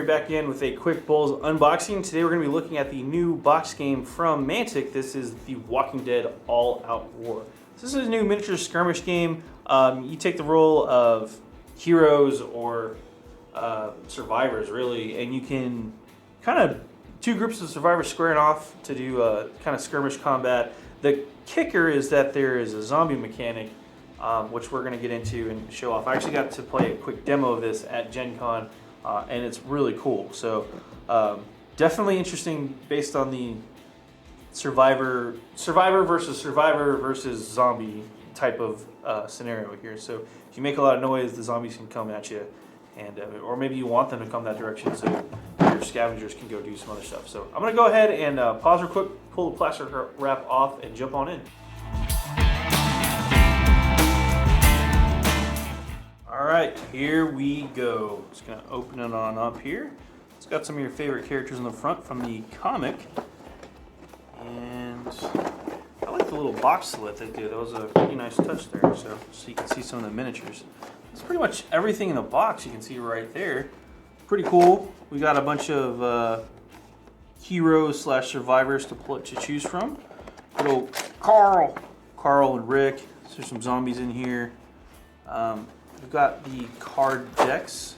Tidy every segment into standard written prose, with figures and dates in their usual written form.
AdamHarry back in with a quick BoLS unboxing. Today we're going to be looking at the new box game from Mantic. This is the Walking Dead All Out War. So this is a new miniature skirmish game. You take the role of heroes or survivors, really, and you can kind of two groups of survivors squaring off to do kind of skirmish combat. The kicker is that there is a zombie mechanic, which we're going to get into and show off. I actually got to play a quick demo of this at Gen Con, and it's really cool. So definitely interesting based on the survivor versus zombie type of scenario here. So if you make a lot of noise, the zombies can come at you, and or maybe you want them to come that direction so your scavengers can go do some other stuff. So I'm going to go ahead and pause real quick, pull the plastic wrap off, and jump on in. All right, here we go. Just gonna open it on up here. It's got some of your favorite characters in the front from the comic. And I like the little box slit they do. That was a pretty nice touch there. So you can see some of the miniatures. It's pretty much everything in the box you can see right there. Pretty cool. We got a bunch of heroes / survivors to choose from. Little Carl and Rick. There's some zombies in here. We've got the card decks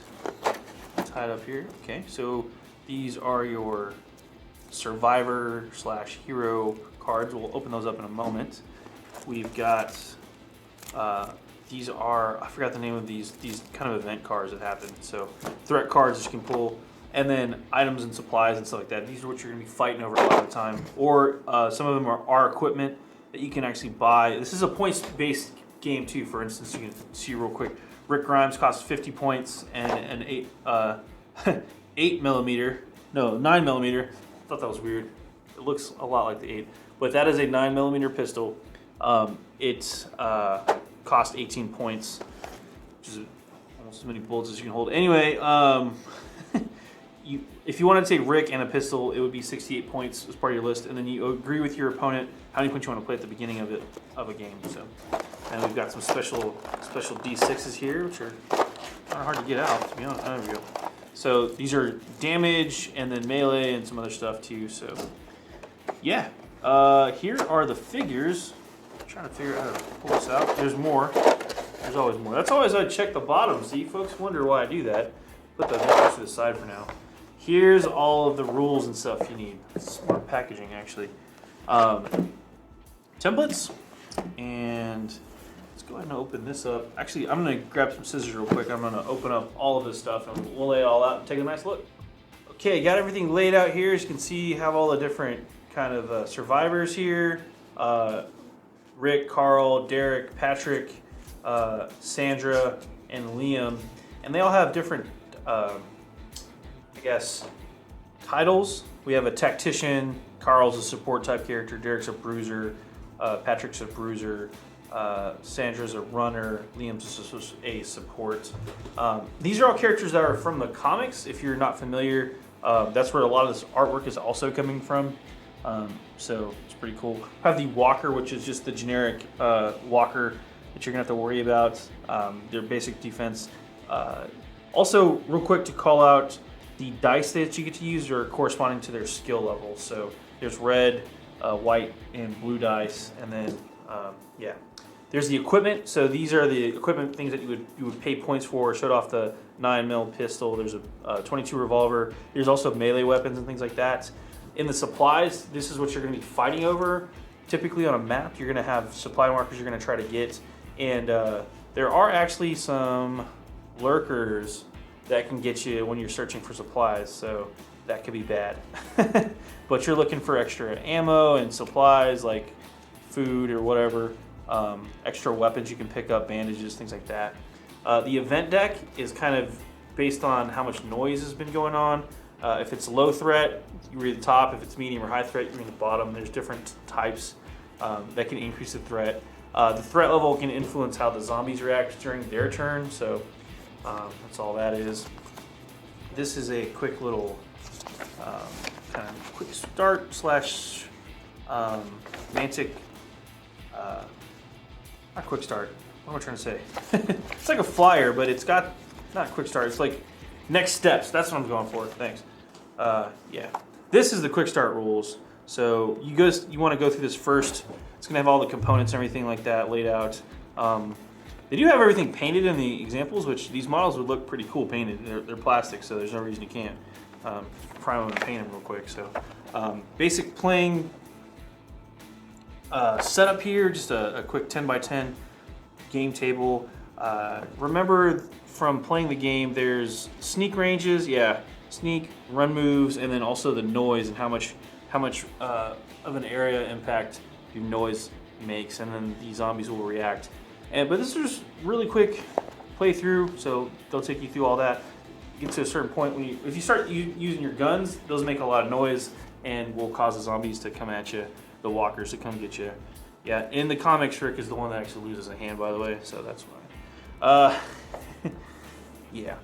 tied up here. Okay, so these are your survivor / hero cards. We'll open those up in a moment. We've got these are, I forgot the name of these kind of event cards that happen. So threat cards that you can pull, and then items and supplies and stuff like that. These are what you're going to be fighting over a lot of the time. Or some of them are equipment that you can actually buy. This is a points-based game too. For instance, you can see real quick. Rick Grimes costs 50 points and an 9 millimeter. I thought that was weird. It looks a lot like the 8, but that is a 9 millimeter pistol. It costs 18 points, which is almost as many bullets as you can hold. Anyway, if you want to take Rick and a pistol, it would be 68 points as part of your list, and then you agree with your opponent how many points you want to play at the beginning of a game. So. And we've got some special D6s here, which are kind of hard to get out, to be honest. There we go. So these are damage and then melee and some other stuff too. So yeah, here are the figures. I'm trying to figure out how to pull this out. There's more. There's always more. That's always I check the bottom. See, folks wonder why I do that. Put the miniatures to the side for now. Here's all of the rules and stuff you need. Smart packaging, actually. Templates and. Let's go ahead and open this up. Actually, I'm going to grab some scissors real quick. I'm going to open up all of this stuff and we'll lay it all out and take a nice look. Okay, got everything laid out here. As you can see, you have all the different kind of survivors here. Rick, Carl, Derek, Patrick, Sandra, and Liam. And they all have different, I guess, titles. We have a tactician. Carl's a support type character. Derek's a bruiser. Patrick's a bruiser. Sandra's a runner, Liam's a support. These are all characters that are from the comics. If you're not familiar, that's where a lot of this artwork is also coming from. So it's pretty cool. I have the walker, which is just the generic walker that you're gonna have to worry about. Their basic defense. Also, real quick to call out, the dice that you get to use are corresponding to their skill level. So there's red, white, and blue dice, and then yeah. There's the equipment. So these are the equipment things that you would pay points for. Showed off the 9mm pistol. There's a 22 revolver. There's also melee weapons and things like that. In the supplies, this is what you're going to be fighting over. Typically on a map, you're going to have supply markers you're going to try to get. And there are actually some lurkers that can get you when you're searching for supplies. So that could be bad. But you're looking for extra ammo and supplies like food or whatever. Extra weapons you can pick up, bandages, things like that. The event deck is kind of based on how much noise has been going on. If it's low threat, you read the top. If it's medium or high threat, you read the bottom. There's different types that can increase the threat. The threat level can influence how the zombies react during their turn, so that's all that is. This is a quick little kind of quick start slash Mantic. Not quick start. What am I trying to say? It's like a flyer, but it's got not quick start. It's like Next steps. That's what I'm going for. Thanks. Yeah. This is the quick start rules. So you want to go through this first. It's gonna have all the components and everything like that laid out. They do have everything painted in the examples, which these models would look pretty cool painted. They're plastic, so there's no reason you can't. Prime them and paint them real quick. So basic playing setup here, just a quick 10 by 10 game table. Remember from playing the game, there's sneak ranges, sneak, run moves, and then also the noise and how much of an area impact your noise makes, and then the zombies will react. But this is just really quick playthrough, so they'll take you through all that. You get to a certain point when if you start using your guns, those make a lot of noise and will cause the zombies to come at you, the walkers to come get you. Yeah, in the comics, Rick is the one that actually loses a hand, by the way, so that's why. Yeah.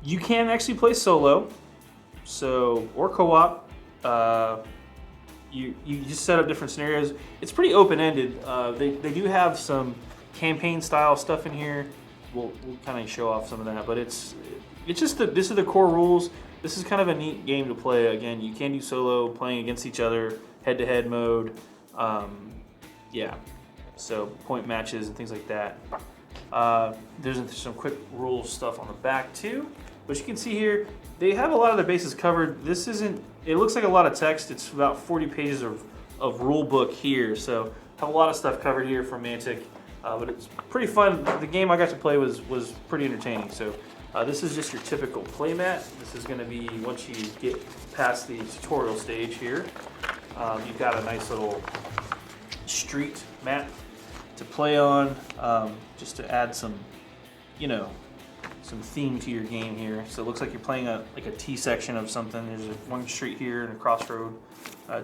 You can actually play solo, or co-op. You just set up different scenarios. It's pretty open-ended. They do have some campaign-style stuff in here. We'll kind of show off some of that, but it's just this are the core rules. This is kind of a neat game to play. Again, you can do solo, playing against each other, head-to-head mode. Yeah, so point matches and things like that. There's some quick rules stuff on the back too, but you can see here they have a lot of their bases covered. This isn't. It looks like a lot of text. It's about 40 pages of rule book here, so have a lot of stuff covered here from Mantic. But it's pretty fun. The game I got to play was pretty entertaining. So this is just your typical playmat. This is going to be once you get past the tutorial stage here. You've got a nice little street map to play on, just to add some, some theme to your game here. So it looks like you're playing a T section of something. There's one street here and a crossroad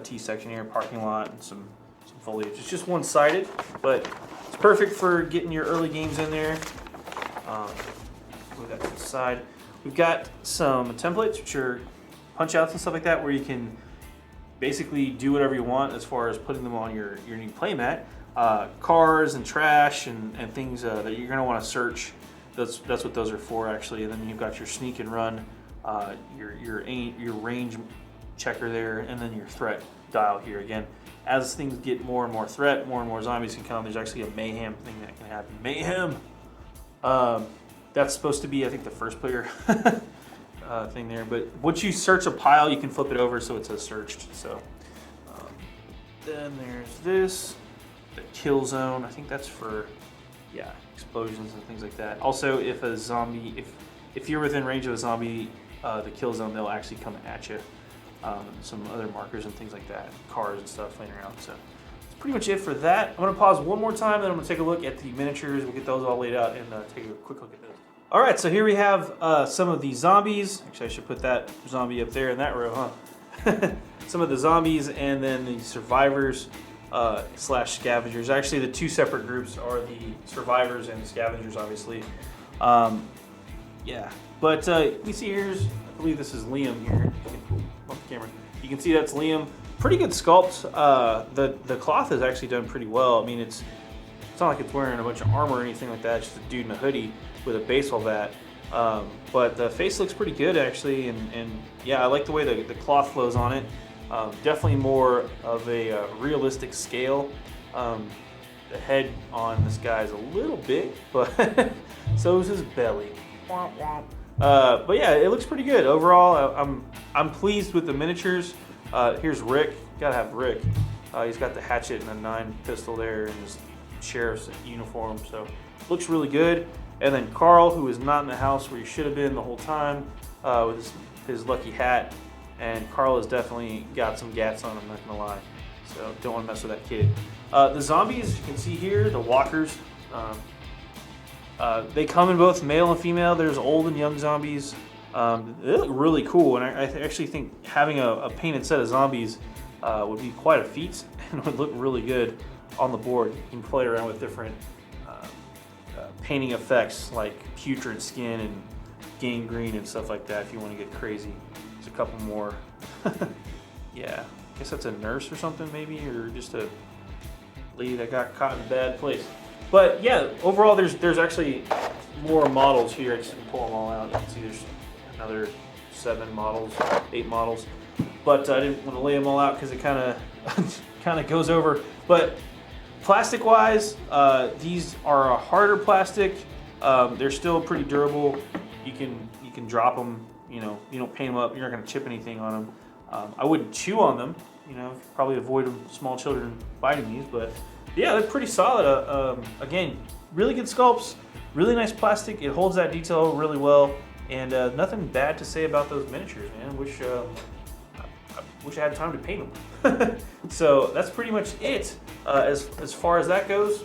T section here, parking lot, and some foliage. It's just one-sided, but it's perfect for getting your early games in there. Move that to the side. We've got some templates, which are punch outs and stuff like that, where you can basically do whatever you want as far as putting them on your new playmat. Cars and trash and things that you're going to want to search. That's what those are for, actually. And then you've got your sneak and run, your range checker there, and then your threat dial here. Again, as things get more and more threat, more and more zombies can come. There's actually a mayhem thing that can happen. Mayhem. That's supposed to be, I think, the first player thing there. But once you search a pile, you can flip it over so it says searched. So then there's this. The kill zone, I think that's for, explosions and things like that. Also, if a zombie, if you're within range of a zombie, the kill zone, they'll actually come at you. Some other markers and things like that, cars and stuff laying around. So that's pretty much it for that. I'm gonna pause one more time, then I'm gonna take a look at the miniatures. We'll get those all laid out and take a quick look at those. All right, so here we have some of the zombies. Actually, I should put that zombie up there in that row, huh? Some of the zombies and then the survivors. Slash scavengers. Actually, the two separate groups are the survivors and the scavengers, obviously. Yeah, but you see here's, I believe this is Liam here. Off the camera. You can see that's Liam. Pretty good sculpt. The cloth is actually done pretty well. I mean, it's not like it's wearing a bunch of armor or anything like that. It's just a dude in a hoodie with a baseball bat. But the face looks pretty good, actually, and yeah, I like the way the cloth flows on it. Definitely more of a realistic scale. The head on this guy is a little big, but so is his belly. But yeah, it looks pretty good overall. I'm pleased with the miniatures. Here's Rick. Gotta have Rick. He's got the hatchet and a 9 pistol there and his sheriff's uniform, so looks really good. And then Carl, who is not in the house where he should have been the whole time, with his lucky hat. And Carl has definitely got some gats on him, not gonna lie. So don't want to mess with that kid. The zombies, you can see here, the walkers. They come in both male and female. There's old and young zombies. They look really cool, and I actually think having a painted set of zombies would be quite a feat and would look really good on the board. You can play around with different painting effects like putrid skin and gangrene and stuff like that if you want to get crazy. There's a couple more. Yeah, I guess that's a nurse or something maybe, or just a lady that got caught in a bad place. But yeah, overall there's actually more models here. I just didn't pull them all out. You can see there's another 7 models, 8 models. But I didn't want to lay them all out because it kind of goes over. But plastic-wise, these are a harder plastic. They're still pretty durable. You can drop them. You know, you don't paint them up. You're not going to chip anything on them. I wouldn't chew on them. You know, probably avoid small children biting these. But yeah, they're pretty solid. Again, really good sculpts. Really nice plastic. It holds that detail really well. And nothing bad to say about those miniatures, man. I wish I had time to paint them. So that's pretty much it as far as that goes.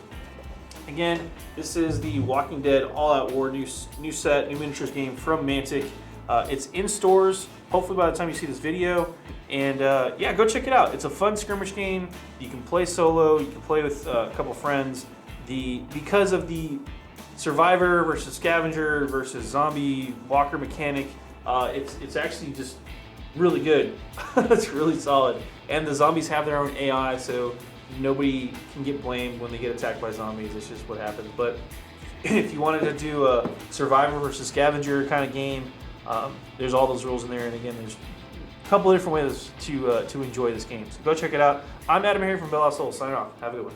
Again, this is the Walking Dead All Out War new set, new miniatures game from Mantic. It's in stores, hopefully by the time you see this video. And yeah, go check it out. It's a fun skirmish game. You can play solo, you can play with a couple friends. Because of the survivor versus scavenger versus zombie walker mechanic, it's actually just really good. It's really solid. And the zombies have their own AI, so nobody can get blamed when they get attacked by zombies. It's just what happens. But if you wanted to do a survivor versus scavenger kind of game, there's all those rules in there. And again, there's a couple of different ways to enjoy this game. So go check it out. I'm AdamHarry from BoLS, signing off. Have a good one.